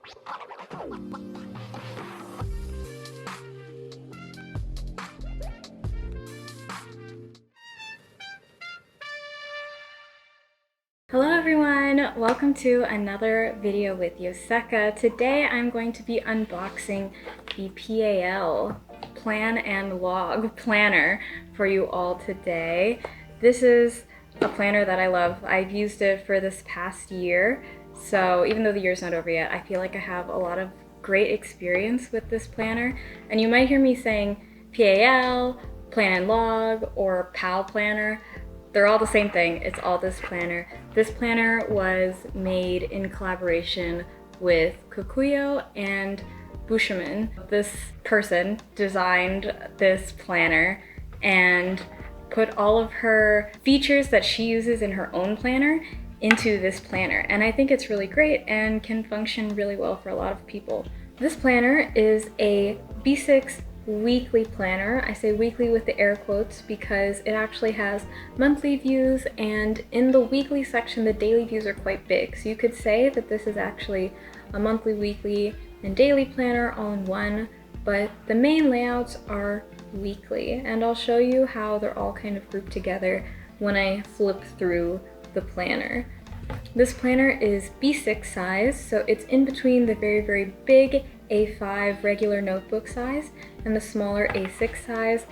Hello everyone, welcome to another video with Yoseka. Today I'm going to be unboxing the PAL Plan and Log planner for you all today. This is a planner that I love. I've used it for this past year, so even though the year's not over yet, I feel like I have a lot of great experience with this planner. And you might hear me saying PAL, Plan and Log, or PAL Planner. They're all the same thing. It's all this planner. This planner was made in collaboration with Kokuyo and Bushimen. This person designed this planner and put all of her features that she uses in her own planner into this planner. And I think it's really great and can function really well for a lot of people. This planner is a B6 weekly planner. I say weekly with the air quotes because it actually has monthly views, and in the weekly section the daily views are quite big. So you could say that this is actually a monthly, weekly, and daily planner all in one, but the main layouts are weekly, and I'll show you how they're all kind of grouped together when I flip through the planner. This planner is B6 size, so it's in between the very big A5 regular notebook size and the smaller A6 size.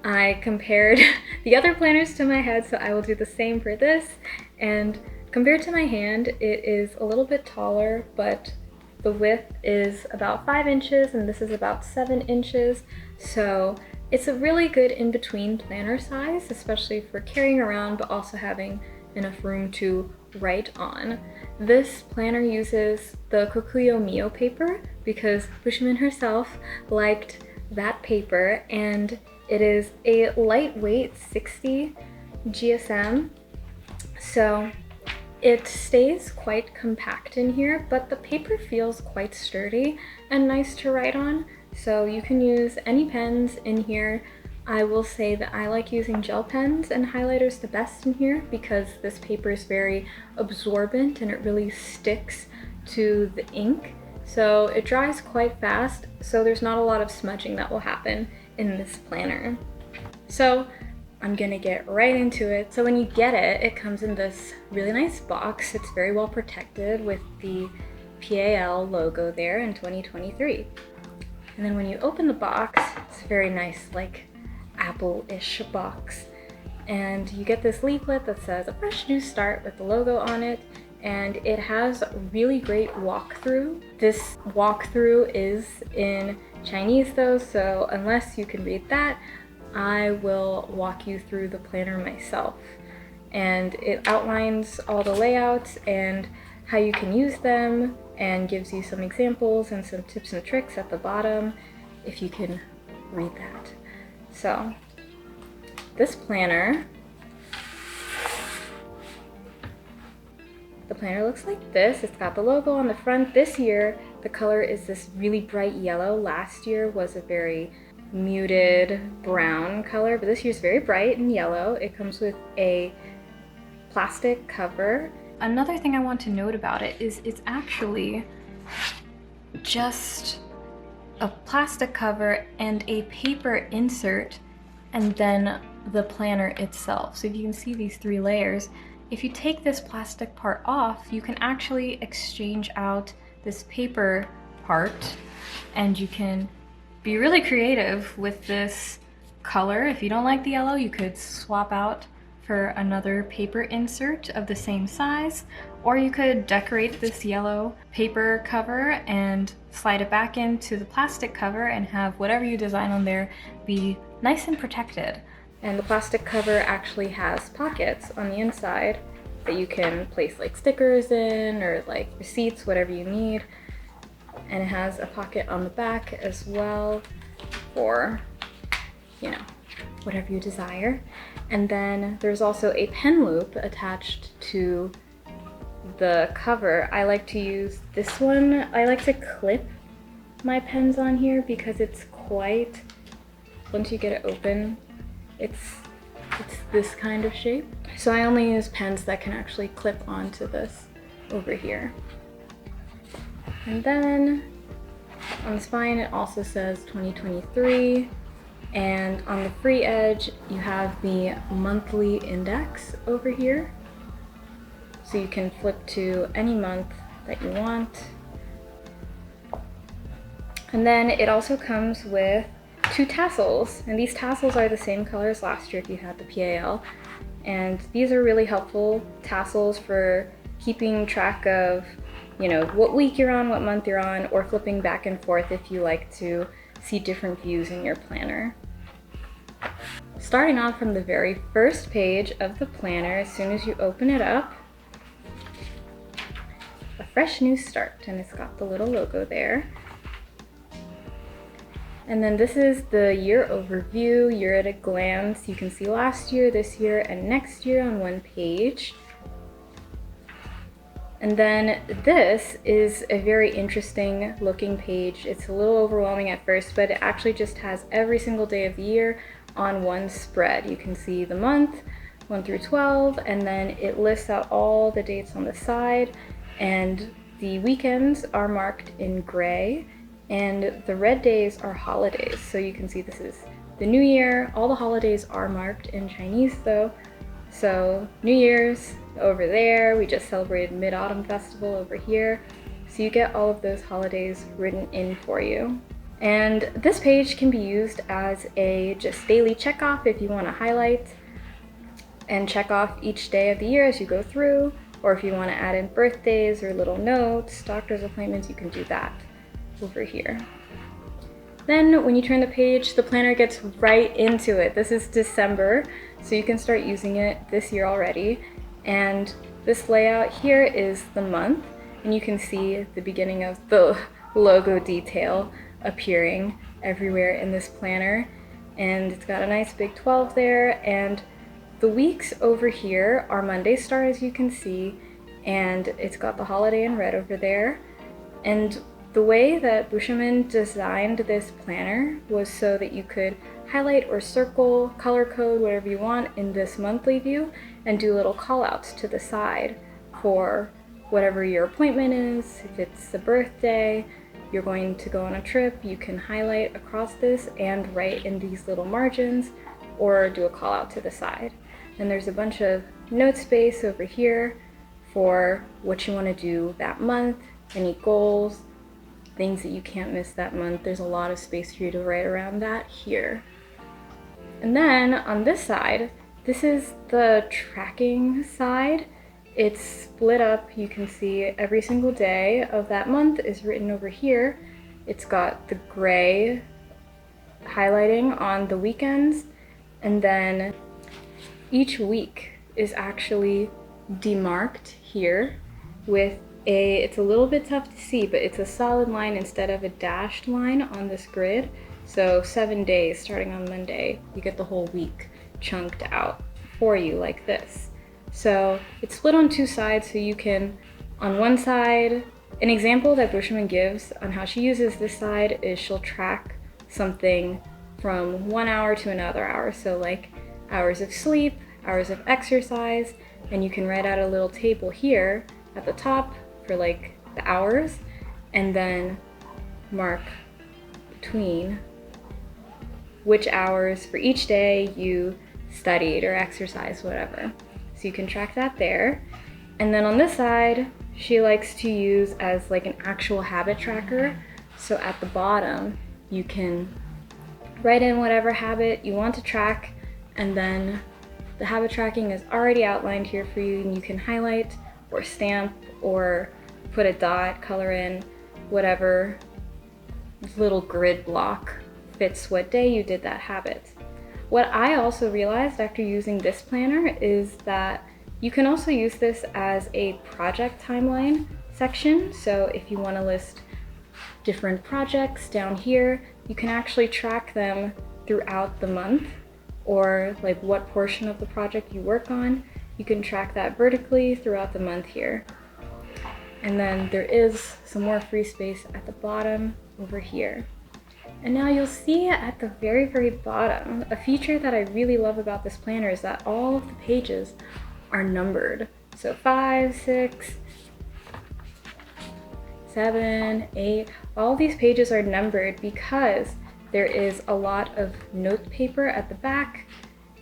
I compared the other planners to my head, so I will do the same for this. And compared to my hand, it is a little bit taller, but the width is about 5 inches and this is about 7 inches. So it's a really good in-between planner size, especially for carrying around, but also having enough room to write on. This planner uses the Kokuyo Mio paper because Bushimen herself liked that paper, and it is a lightweight 60 GSM, so it stays quite compact in here, but the paper feels quite sturdy and nice to write on, so you can use any pens in here. I will say that I like using gel pens and highlighters the best in here because this paper is very absorbent and it really sticks to the ink. So it dries quite fast, so there's not a lot of smudging that will happen in this planner. So I'm gonna get right into it. So when you get it, it comes in this really nice box. It's very well protected with the PAL logo there in 2023. And then when you open the box, it's very nice, like Apple-ish box, and you get this leaflet that says a fresh new start with the logo on it, and it has a really great walkthrough. This walkthrough is in Chinese though, so unless you can read that, I will walk you through the planner myself. And it outlines all the layouts and how you can use them, and gives you some examples and some tips and tricks at the bottom if you can read that. So this planner, the planner looks like this. It's got the logo on the front. This year the color is this really bright yellow. Last year was a very muted brown color, but this year's very bright and yellow. It comes with a plastic cover. Another thing I want to note about it is it's actually just a plastic cover and a paper insert, and then the planner itself. So if you can see these 3 layers, if you take this plastic part off, you can actually exchange out this paper part, and you can be really creative with this color. If you don't like the yellow, you could swap out for another paper insert of the same size, or you could decorate this yellow paper cover and slide it back into the plastic cover and have whatever you design on there be nice and protected. And the plastic cover actually has pockets on the inside that you can place like stickers in or like receipts, whatever you need. And it has a pocket on the back as well for, you know, whatever you desire. And then there's also a pen loop attached to the cover. I like to use this one. I like to clip my pens on here because it's quite, once you get it open, it's this kind of shape. So I only use pens that can actually clip onto this over here. And then on the spine it also says 2023, and on the free edge you have the monthly index over here, so you can flip to any month that you want. And then it also comes with 2 tassels, and these tassels are the same color as last year if you had the PAL, and these are really helpful tassels for keeping track of, you know, what week you're on, what month you're on, or flipping back and forth if you like to see different views in your planner. Starting off from the very first page of the planner, as soon as you open it up, a fresh new start, and it's got the little logo there. And then this is the year overview, year at a glance. You can see last year, this year, and next year on one page. And then this is a very interesting looking page. It's a little overwhelming at first, but it actually just has every single day of the year on one spread. You can see the month, 1 through 12, and then it lists out all the dates on the side, and the weekends are marked in gray, and the red days are holidays. So you can see this is the New Year. All the holidays are marked in Chinese though. So New Year's over there, we just celebrated Mid-Autumn Festival over here. So you get all of those holidays written in for you. And this page can be used as a just daily check off if you want to highlight and check off each day of the year as you go through, or if you want to add in birthdays or little notes, doctor's appointments, you can do that over here. Then when you turn the page, the planner gets right into it. This is December, so you can start using it this year already. And this layout here is the month, and you can see the beginning of the logo detail appearing everywhere in this planner. And it's got a nice big 12 there, and the weeks over here are Monday star, as you can see, and it's got the holiday in red over there. And the way that Bushimen designed this planner was so that you could highlight or circle, color code, whatever you want in this monthly view, and do little call outs to the side for whatever your appointment is. If it's a birthday, you're going to go on a trip, you can highlight across this and write in these little margins or do a call out to the side. And there's a bunch of note space over here for what you want to do that month, any goals, things that you can't miss that month. There's a lot of space for you to write around that here. And then on this side, this is the tracking side. It's split up. You can see every single day of that month is written over here. It's got the gray highlighting on the weekends, and then each week is actually demarked here with it's a little bit tough to see, but it's a solid line instead of a dashed line on this grid. So 7 days starting on Monday, you get the whole week chunked out for you like this. So it's split on 2 sides, so you can, on one side, an example that Bushimen gives on how she uses this side is she'll track something from 1 hour to another hour. So like hours of sleep, hours of exercise, and you can write out a little table here at the top for like the hours, and then mark between which hours for each day you studied or exercised, whatever. So you can track that there. And then on this side, she likes to use as like an actual habit tracker. So at the bottom, you can write in whatever habit you want to track, and then the habit tracking is already outlined here for you, and you can highlight or stamp or put a dot, color in whatever little grid block fits what day you did that habit. What I also realized after using this planner is that you can also use this as a project timeline section. So if you want to list different projects down here, you can actually track them throughout the month, or like what portion of the project you work on. You can track that vertically throughout the month here. And then there is some more free space at the bottom over here. And now you'll see at the very, very bottom, a feature that I really love about this planner is that all of the pages are numbered. So 5, 6, 7, 8. All these pages are numbered because there is a lot of note paper at the back,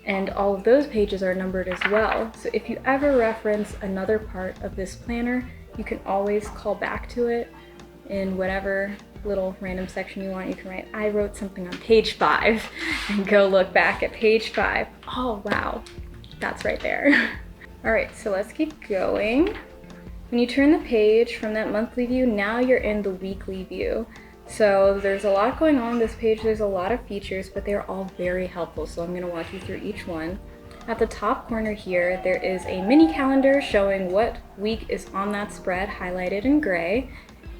and all of those pages are numbered as well. So if you ever reference another part of this planner, you can always call back to it in whatever little random section you want. You can write, I wrote something on page 5, and go look back at page 5. Oh wow, that's right there. All right, so let's keep going. When you turn the page from that monthly view, now you're in the weekly view. So there's a lot going on this page. There's a lot of features, but they're all very helpful. So I'm gonna walk you through each one. At the top corner here, there is a mini calendar showing what week is on that spread, highlighted in gray.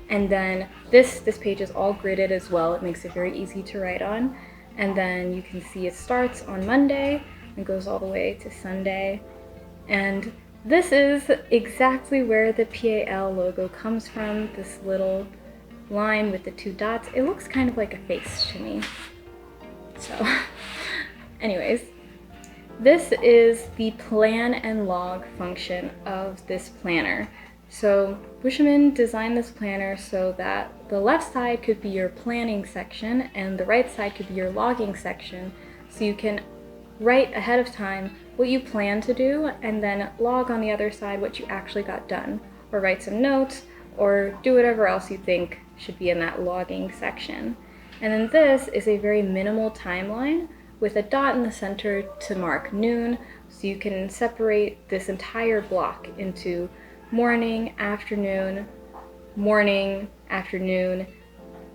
And then this page is all gridded as well. It makes it very easy to write on. And then you can see it starts on Monday and goes all the way to Sunday. And this is exactly where the PAL logo comes from, this little line with the 2 dots. It looks kind of like a face to me. So anyways, this is the plan and log function of this planner. So Bushimen designed this planner so that the left side could be your planning section and the right side could be your logging section, so you can write ahead of time what you plan to do and then log on the other side what you actually got done, or write some notes, or do whatever else you think should be in that logging section. And then this is a very minimal timeline with a dot in the center to mark noon, so you can separate this entire block into morning, afternoon,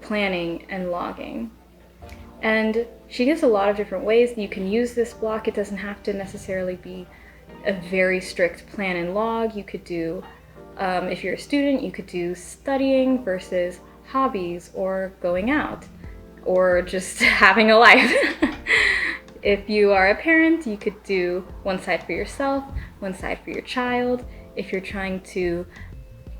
planning, and logging. And she gives a lot of different ways that you can use this block. It doesn't have to necessarily be a very strict plan and log. You could do, if you're a student, you could do studying versus hobbies or going out or just having a life. If you are a parent, you could do one side for yourself, one side for your child. If you're trying to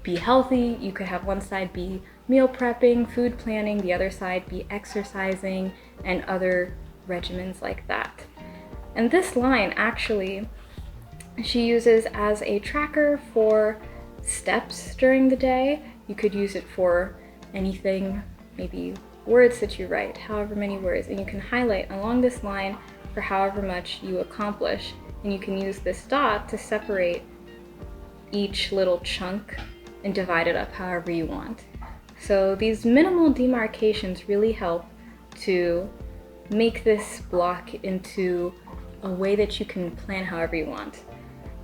be healthy, you could have one side be meal prepping, food planning, the other side be exercising, and other regimens like that. And this line actually she uses as a tracker for steps during the day. You could use it for anything, maybe words that you write, however many words, and you can highlight along this line for however much you accomplish. And you can use this dot to separate each little chunk and divide it up however you want. So these minimal demarcations really help to make this block into a way that you can plan however you want.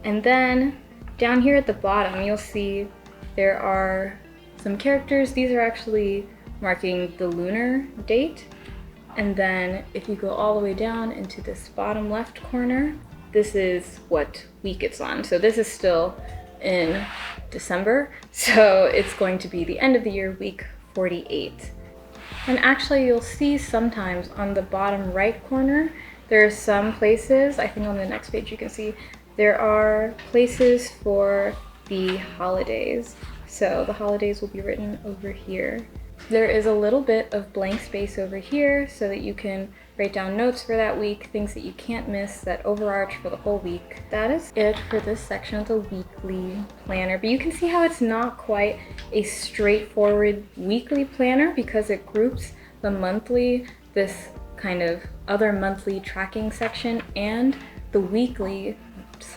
And then down here at the bottom, you'll see there are some characters. These are actually marking the lunar date. And then if you go all the way down into this bottom left corner, this is what week it's on. So this is still in December, so it's going to be the end of the year, week 48. And actually you'll see sometimes on the bottom right corner, there are some places, I think on the next page you can see, there are places for the holidays. So the holidays will be written over here. There is a little bit of blank space over here so that you can write down notes for that week, things that you can't miss that overarch for the whole week. That is it for this section of the weekly planner. But you can see how it's not quite a straightforward weekly planner because it groups the monthly, this kind of other monthly tracking section, and the weekly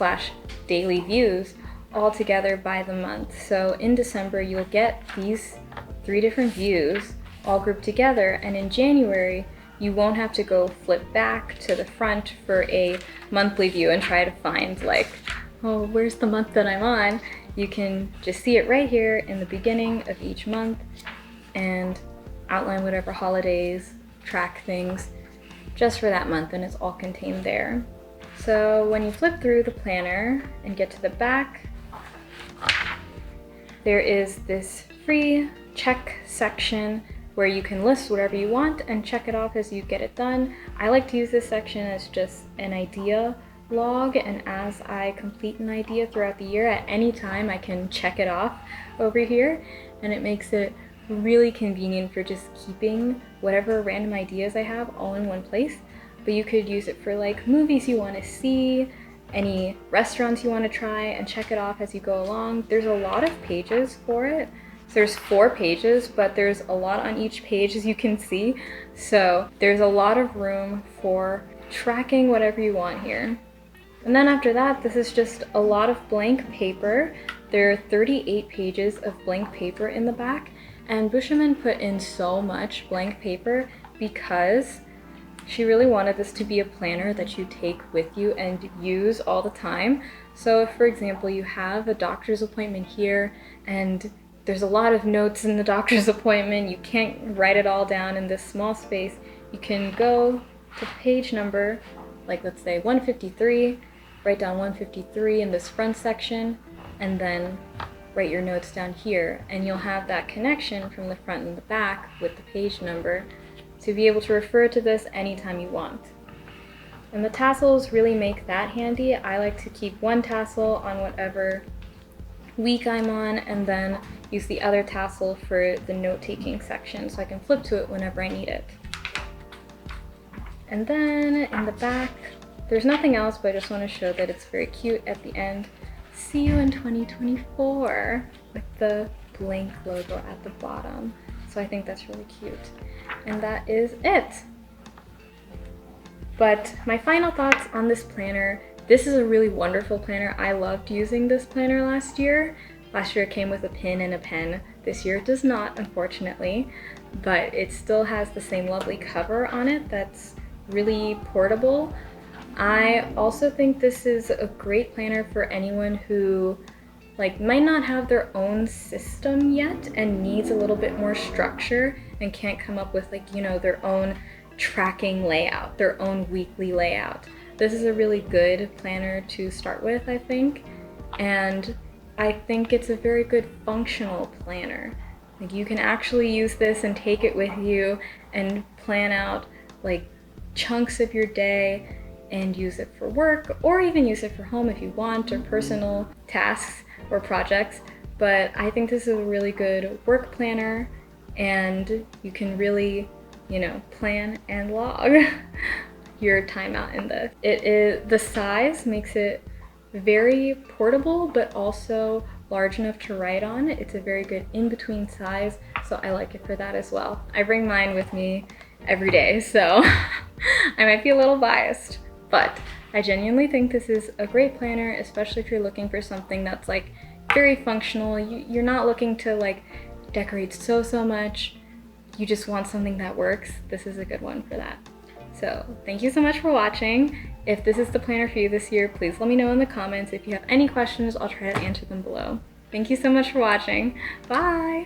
/ daily views all together by the month. So in December, you'll get these 3 different views all grouped together, and in January, you won't have to go flip back to the front for a monthly view and try to find like, oh, where's the month that I'm on? You can just see it right here in the beginning of each month and outline whatever holidays, track things just for that month, and it's all contained there. So when you flip through the planner and get to the back, there is this free check section where you can list whatever you want and check it off as you get it done. I like to use this section as just an idea log, and as I complete an idea throughout the year, at any time I can check it off over here, and it makes it really convenient for just keeping whatever random ideas I have all in one place. But you could use it for like movies you want to see, any restaurants you want to try, and check it off as you go along. There's a lot of pages for it, So there's 4 pages, but there's a lot on each page, as you can see. So there's a lot of room for tracking whatever you want here. And then after that, this is just a lot of blank paper. There are 38 pages of blank paper in the back, and Bushimen put in so much blank paper because she really wanted this to be a planner that you take with you and use all the time. So if, for example, you have a doctor's appointment here and there's a lot of notes in the doctor's appointment, you can't write it all down in this small space, you can go to page number, like let's say 153, write down 153 in this front section, and then write your notes down here, and you'll have that connection from the front and the back with the page number to be able to refer to this anytime you want. And the tassels really make that handy. I like to keep one tassel on whatever week I'm on, and then use the other tassel for the note-taking section so I can flip to it whenever I need it. And then in the back, there's nothing else, but I just want to show that it's very cute at the end. See you in 2024 with the blank logo at the bottom. So I think that's really cute. And that is it. But my final thoughts on this planner. This is a really wonderful planner. I loved using this planner last year. Last year it came with a pin and a pen. This year it does not, unfortunately, but it still has the same lovely cover on it that's really portable. I also think this is a great planner for anyone who might not have their own system yet and needs a little bit more structure and can't come up with their own tracking layout, their own weekly layout. This is a really good planner to start with, I think, and I think it's a very good functional planner. You can actually use this and take it with you and plan out chunks of your day and use it for work, or even use it for home if you want, or personal tasks or projects. But I think this is a really good work planner, and you can really, plan and log your time out in this. The size makes it very portable, but also large enough to write on. It's a very good in-between size, so I like it for that as well. I bring mine with me every day, so I might be a little biased, but I genuinely think this is a great planner, especially if you're looking for something that's very functional. You're not looking to decorate so much. You just want something that works. This is a good one for that. So thank you so much for watching. If this is the planner for you this year, please let me know in the comments. If you have any questions, I'll try to answer them below. Thank you so much for watching. Bye!